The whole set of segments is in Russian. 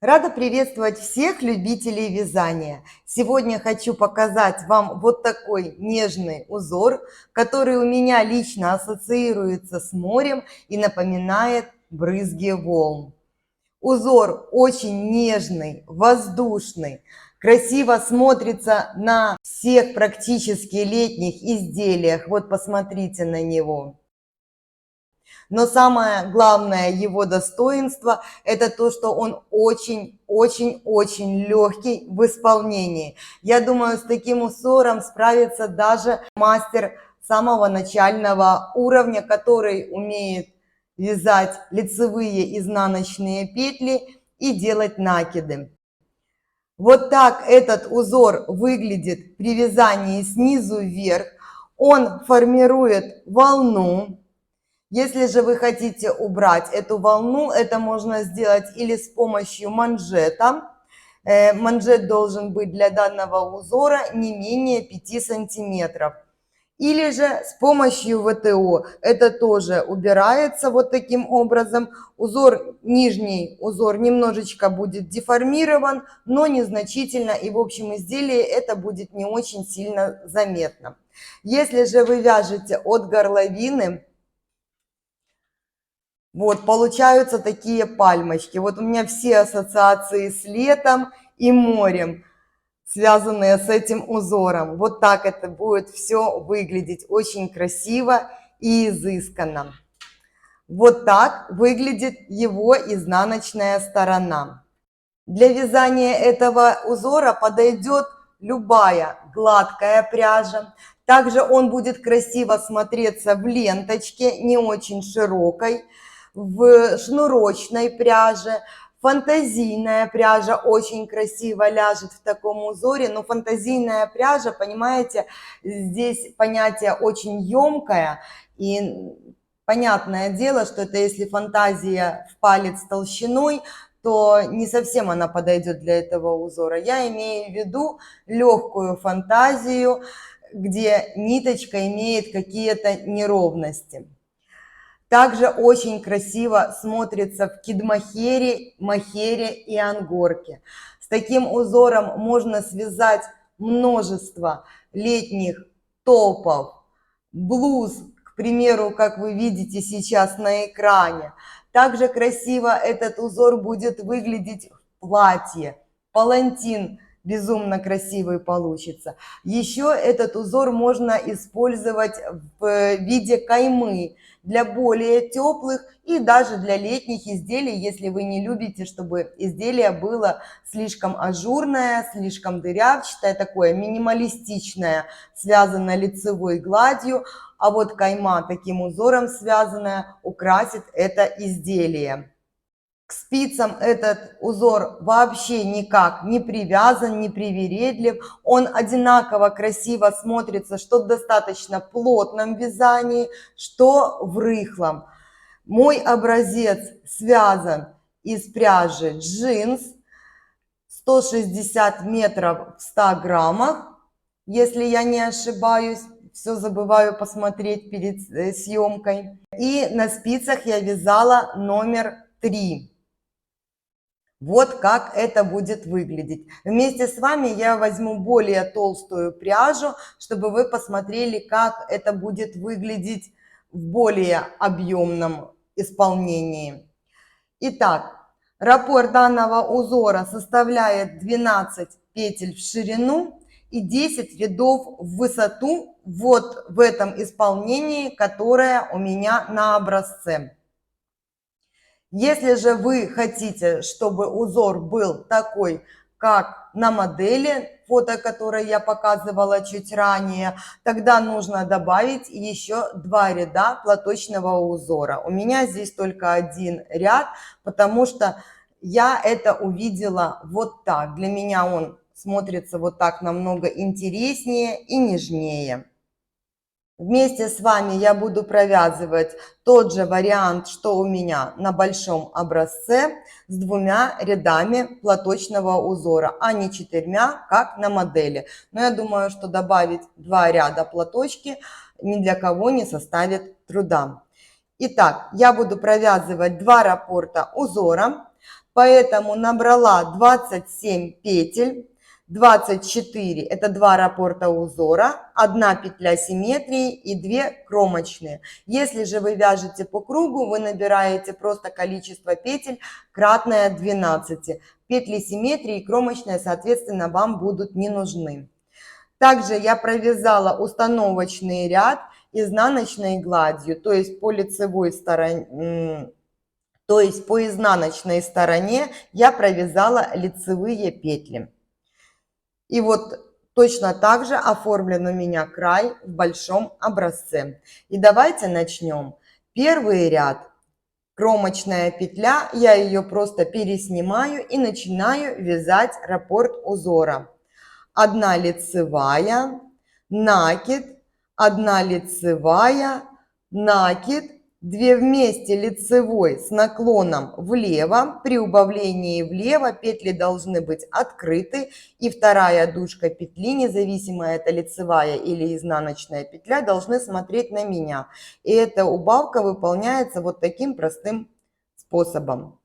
Рада приветствовать всех любителей вязания. Сегодня хочу показать вам вот такой нежный узор, который у меня лично ассоциируется с морем и напоминает брызги волн. Узор очень нежный, воздушный, красиво смотрится на всех практически летних изделиях. Вот посмотрите на него. Но самое главное его достоинство – это то, что он очень-очень-очень легкий в исполнении. Я думаю, с таким узором справится даже мастер самого начального уровня, который умеет вязать лицевые изнаночные петли и делать накиды. Вот так этот узор выглядит при вязании снизу вверх. Он формирует волну. Если же вы хотите убрать эту волну, это можно сделать или с помощью манжета. Манжет должен быть для данного узора не менее 5 сантиметров. Или же с помощью ВТО. Это тоже убирается вот таким образом. Нижний узор немножечко будет деформирован, но незначительно. И в общем изделии это будет не очень сильно заметно. Если же вы вяжете от горловины, вот, получаются такие пальмочки. Вот у меня все ассоциации с летом и морем, связанные с этим узором. Вот так это будет все выглядеть очень красиво и изысканно. Вот так выглядит его изнаночная сторона. Для вязания этого узора подойдет любая гладкая пряжа. Также он будет красиво смотреться в ленточке, не очень широкой, в шнурочной пряже. Фантазийная пряжа очень красиво ляжет в таком узоре, но фантазийная пряжа, понимаете, здесь понятие очень емкое, и понятное дело, что это если фантазия в палец толщиной, то не совсем она подойдет для этого узора. Я имею в виду легкую фантазию, где ниточка имеет какие-то неровности. Также очень красиво смотрится в кидмахере, махере и ангорке. С таким узором можно связать множество летних топов, блуз, к примеру, как вы видите сейчас на экране. Также красиво этот узор будет выглядеть в платье, палантин безумно красивый получится. Еще этот узор можно использовать в виде каймы для более теплых и даже для летних изделий, если вы не любите, чтобы изделие было слишком ажурное, слишком дырявчатое, такое минималистичное, связанное лицевой гладью, а вот кайма таким узором связанная украсит это изделие. К спицам этот узор вообще никак не привязан, не привередлив. Он одинаково красиво смотрится, что в достаточно плотном вязании, что в рыхлом. Мой образец связан из пряжи джинс, 160 метров в 100 граммах, если я не ошибаюсь. Все забываю посмотреть перед съемкой. И на спицах я вязала номер 3. Вот как это будет выглядеть. Вместе с вами я возьму более толстую пряжу, чтобы вы посмотрели, как это будет выглядеть в более объемном исполнении. Итак, раппорт данного узора составляет 12 петель в ширину и 10 рядов в высоту вот в этом исполнении, которое у меня на образце. Если же вы хотите, чтобы узор был такой, как на модели, фото, которое я показывала чуть ранее, тогда нужно добавить еще 2 ряда платочного узора. У меня здесь только 1 ряд, потому что я это увидела вот так. Для меня он смотрится вот так намного интереснее и нежнее. Вместе с вами я буду провязывать тот же вариант, что у меня на большом образце, с 2 рядами платочного узора, а не 4, как на модели. Но я думаю, что добавить 2 ряда платочки ни для кого не составит труда. Итак, я буду провязывать 2 раппорта узора. Поэтому набрала 27 петель, 24 это 2 раппорта узора, 1 петля симметрии и 2 кромочные. Если же вы вяжете по кругу, вы набираете просто количество петель кратное 12. Петли симметрии и кромочные, соответственно, вам будут не нужны. Также я провязала установочный ряд изнаночной гладью, то есть по лицевой стороне, то есть по изнаночной стороне я провязала лицевые петли. И вот точно так же оформлен у меня край в большом образце. И давайте начнем. Первый ряд. Кромочная петля, я ее просто переснимаю и начинаю вязать раппорт узора. 1 лицевая, накид, 1 лицевая, накид, 2 вместе лицевой с наклоном влево. При убавлении влево петли должны быть открыты, и вторая дужка петли, независимо это лицевая или изнаночная петля, должны смотреть на меня. И эта убавка выполняется вот таким простым способом.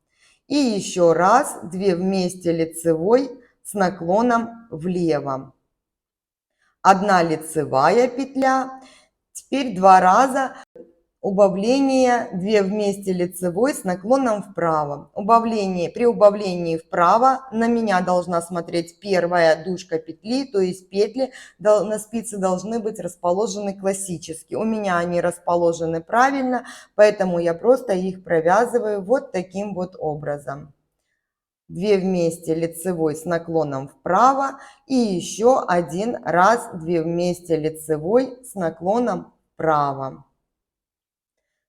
И еще раз 2 вместе лицевой с наклоном влево. 1 лицевая петля. Теперь 2 раза убавление, 2 вместе лицевой с наклоном вправо. При убавлении вправо на меня должна смотреть первая дужка петли, то есть петли на спице должны быть расположены классически. У меня они расположены правильно, поэтому я просто их провязываю вот таким вот образом. 2 вместе лицевой с наклоном вправо и еще 1 раз 2 вместе лицевой с наклоном вправо.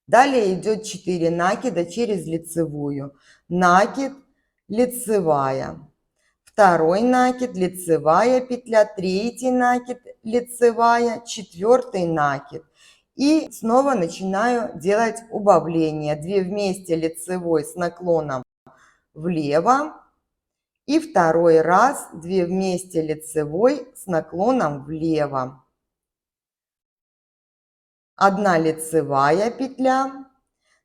Далее идет 4 накида через лицевую. Накид, лицевая. Второй накид, лицевая петля, третий накид, лицевая, четвертый накид. И снова начинаю делать убавление. 2 вместе лицевой с наклоном влево. И второй раз 2 вместе лицевой с наклоном влево. 1 лицевая петля,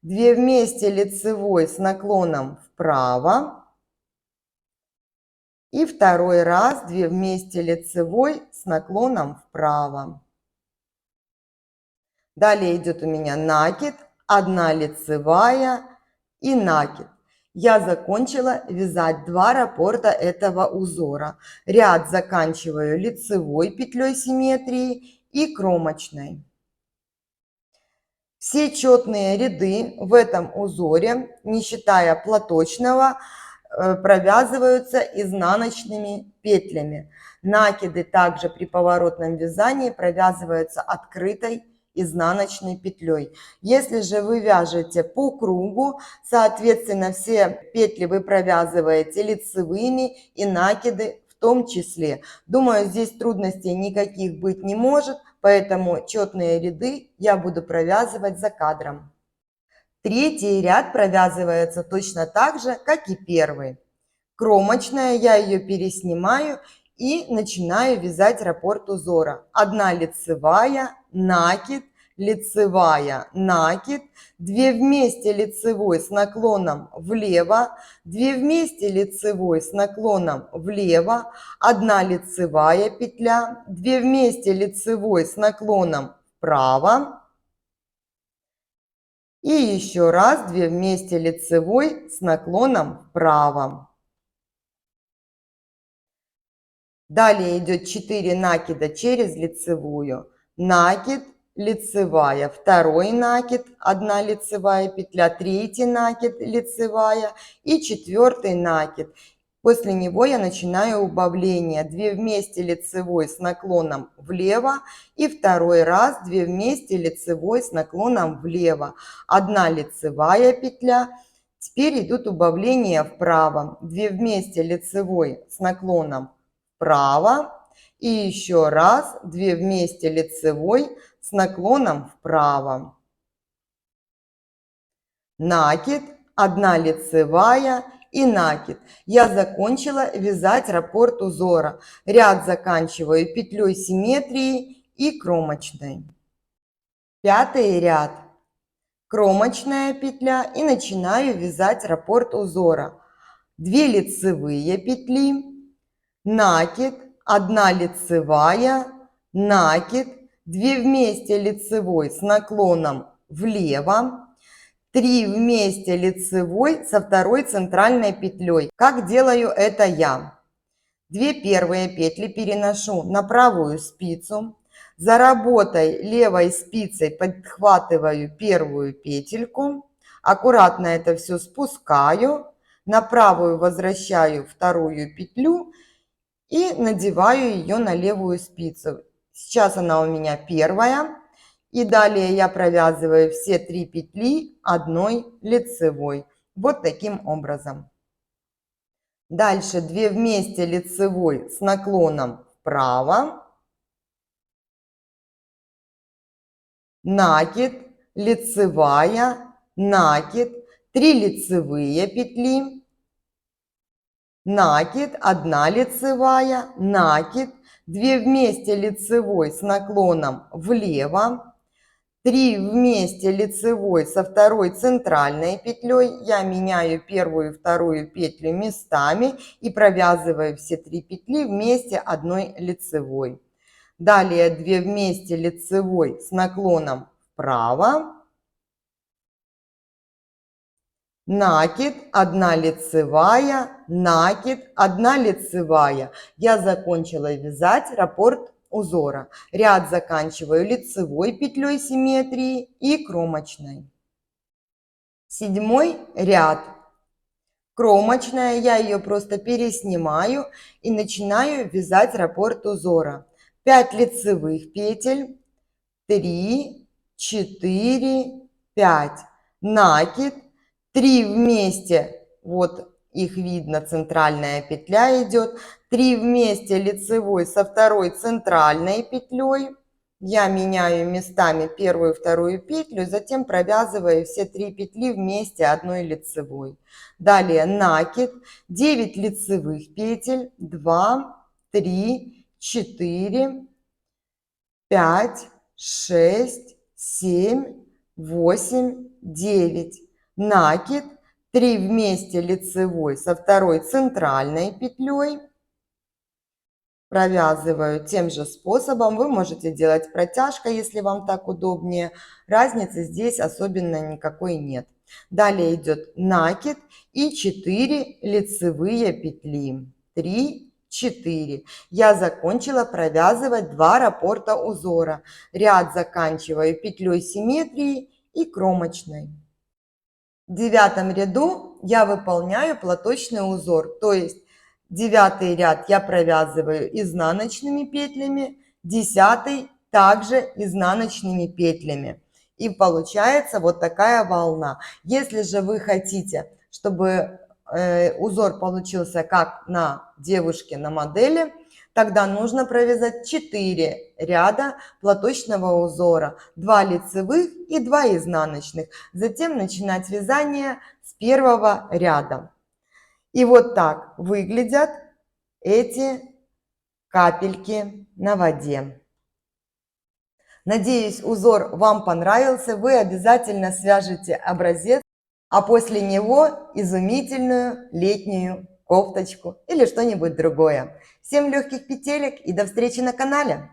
2 вместе лицевой с наклоном вправо. И второй раз 2 вместе лицевой с наклоном вправо. Далее идет у меня накид, 1 лицевая и накид. Я закончила вязать 2 раппорта этого узора. Ряд заканчиваю лицевой петлей симметрии и кромочной. Все четные ряды в этом узоре, не считая платочного, провязываются изнаночными петлями. Накиды также при поворотном вязании провязываются открытой изнаночной петлей. Если же вы вяжете по кругу, соответственно, все петли вы провязываете лицевыми и накиды в том числе. Думаю, здесь трудностей никаких быть не может, поэтому четные ряды я буду провязывать за кадром. Третий ряд провязывается точно так же, как и первый. Кромочная, я ее переснимаю и начинаю вязать раппорт узора. 1 лицевая, накид, лицевая, накид, 2 вместе лицевой с наклоном влево, 2 вместе лицевой с наклоном влево, 1 лицевая петля, 2 вместе лицевой с наклоном вправо. И еще раз 2 вместе лицевой с наклоном вправо. Далее идет 4 накида через лицевую. Накид, лицевая, второй накид, 1 лицевая петля, третий накид, лицевая и четвертый накид. После него я начинаю убавление. 2 вместе лицевой с наклоном влево и второй раз 2 вместе лицевой с наклоном влево. 1 лицевая петля. Теперь идут убавления вправо. 2 вместе лицевой с наклоном вправо. И еще раз 2 вместе лицевой с наклоном вправо. Накид, 1 лицевая и накид. Я закончила вязать раппорт узора. Ряд заканчиваю петлей симметрии и кромочной. Пятый ряд. Кромочная петля и начинаю вязать раппорт узора. 2 лицевые петли, накид, 1 лицевая, накид, 2 вместе лицевой с наклоном влево, 3 вместе лицевой со второй центральной петлей. Как делаю это я? 2 первые петли переношу на правую спицу, за работой левой спицей подхватываю первую петельку, аккуратно это все спускаю, на правую возвращаю вторую петлю и надеваю ее на левую спицу. Сейчас она у меня первая. И далее я провязываю все 3 петли одной лицевой. Вот таким образом. Дальше 2 вместе лицевой с наклоном вправо. Накид, лицевая, накид, 3 лицевые петли. Накид, 1 лицевая, накид, 2 вместе лицевой с наклоном влево, 3 вместе лицевой со второй центральной петлей. Я меняю первую и вторую петлю местами и провязываю все 3 петли вместе одной лицевой. Далее 2 вместе лицевой с наклоном вправо. Накид, 1 лицевая, накид, 1 лицевая. Я закончила вязать раппорт узора. Ряд заканчиваю лицевой петлей симметрии и кромочной. 7 ряд. Кромочная, я ее просто переснимаю и начинаю вязать раппорт узора. 5 лицевых петель, 3, 4, 5. Накид, 3 вместе, вот их видно, центральная петля идет, 3 вместе лицевой со второй центральной петлей. Я меняю местами первую и вторую петлю, затем провязываю все 3 петли вместе одной лицевой. Далее накид, 9 лицевых петель, 2, 3, 4, 5, 6, 7, 8, 9. Накид, 3 вместе лицевой со второй центральной петлей. Провязываю тем же способом. Вы можете делать протяжкой, если вам так удобнее. Разницы здесь особенно никакой нет. Далее идет накид и 4 лицевые петли. 3, 4. Я закончила провязывать 2 раппорта узора. Ряд заканчиваю петлей симметрии и кромочной. В 9 ряду я выполняю платочный узор, то есть 9 ряд я провязываю изнаночными петлями, 10 также изнаночными петлями. И получается вот такая волна. Если же вы хотите, чтобы узор получился как на девушке на модели, тогда нужно провязать 4 ряда платочного узора, 2 лицевых и 2 изнаночных. Затем начинать вязание с первого ряда. И вот так выглядят эти капельки на воде. Надеюсь, узор вам понравился. Вы обязательно свяжете образец, а после него изумительную летнюю кофточку или что-нибудь другое. Всем легких петелек и до встречи на канале!